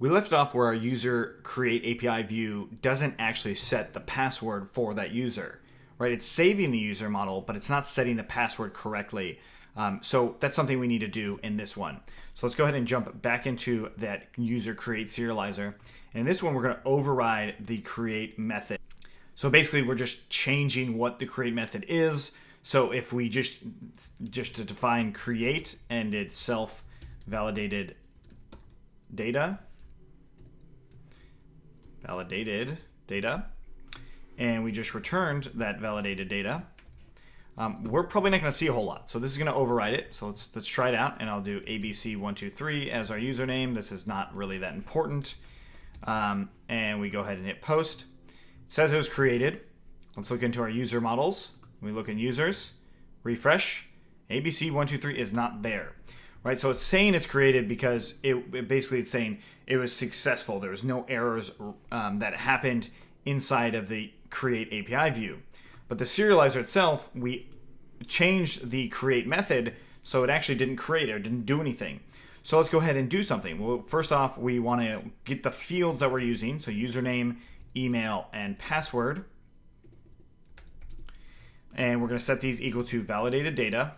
We left off where our user create API view doesn't actually set the password for that user, right? It's saving the user model, but it's not setting the password correctly. So that's something we need to do in this one. So let's go ahead and jump back into that user create serializer. And in this one, we're going to override the create method. So basically, we're just changing what the create method is. So if we just to define create and it's self-validated data, and we just returned that validated data, we're probably not going to see a whole lot. So this is going to override it. So let's try it out, and I'll do ABC123 as our username. This is not really that important. And we go ahead and hit post. It says it was created. Let's look into our user models. We look in users, refresh. ABC123 is not there, right? So it's saying it's created because it's saying it was successful. There was no errors that happened inside of the create API view. But the serializer itself, we changed the create method so it actually didn't create or didn't do anything. So let's go ahead and do something. Well, first off, we want to get the fields that we're using. So username, email, and password. And we're going to set these equal to validated data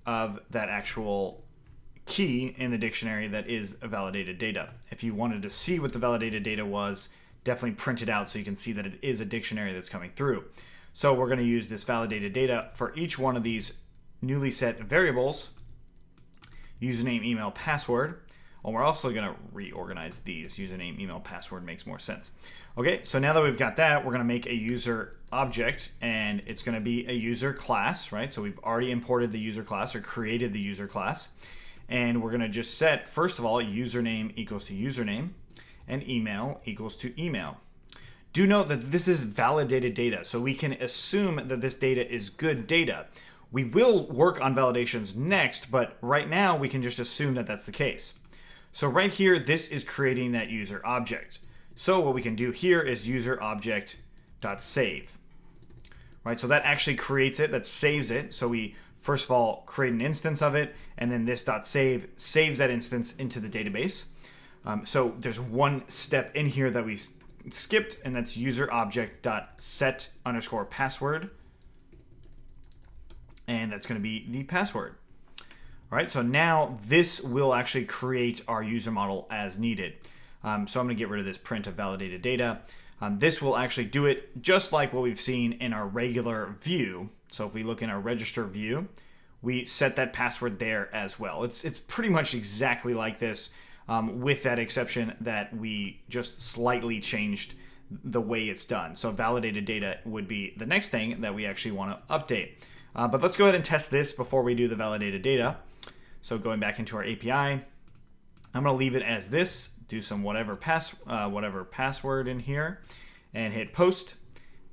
of that actual key in the dictionary that is validated data. If you wanted to see what the validated data was, definitely print it out so you can see that it is a dictionary that's coming through. So we're going to use this validated data for each one of these newly set variables, username, email, password. And we're also going to reorganize these. Username, email, password makes more sense. Okay, so now that we've got that, we're going to make a user object, and it's going to be a user class, right? So we've already imported the user class or created the user class. And we're going to just set, first of all, username equals to username and email equals to email. Do note that this is validated data, so we can assume that this data is good data. We will work on validations next, but right now we can just assume that that's the case. So right here, this is creating that user object. So what we can do here is user object.save, right? So that actually creates it, that saves it. So we first of all create an instance of it, and then this .save saves that instance into the database. So there's one step in here that we skipped, and that's user object.set_password, and that's going to be the password. All right, so now this will actually create our user model as needed. So I'm going to get rid of this print of validated data. This will actually do it just like what we've seen in our regular view. So if we look in our register view, we set that password there as well. It's pretty much exactly like this, with that exception that we just slightly changed the way it's done. So validated data would be the next thing that we actually want to update. But let's go ahead and test this before we do the validated data. So going back into our API, I'm going to leave it as this. Do some whatever password in here, and hit post,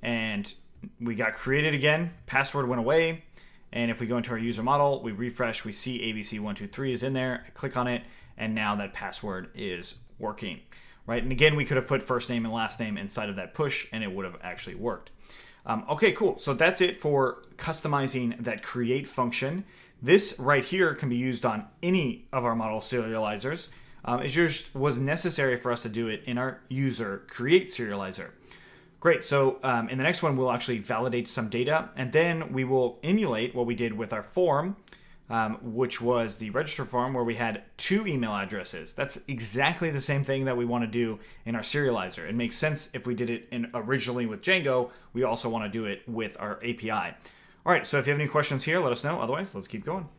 and we got created again. Password went away, and if we go into our user model, we refresh, we see ABC123 is in there. I click on it, and now that password is working, right? And again, we could have put first name and last name inside of that push, and it would have actually worked. Okay, cool. So that's it for customizing that create function. This right here can be used on any of our model serializers. It just was necessary for us to do it in our user create serializer. Great, so in the next one, we'll actually validate some data, and then we will emulate what we did with our form, which was the register form where we had 2 email addresses. That's exactly the same thing that we want to do in our serializer. It makes sense if we did it originally with Django, we also want to do it with our API. All right, so if you have any questions here, let us know. Otherwise, let's keep going.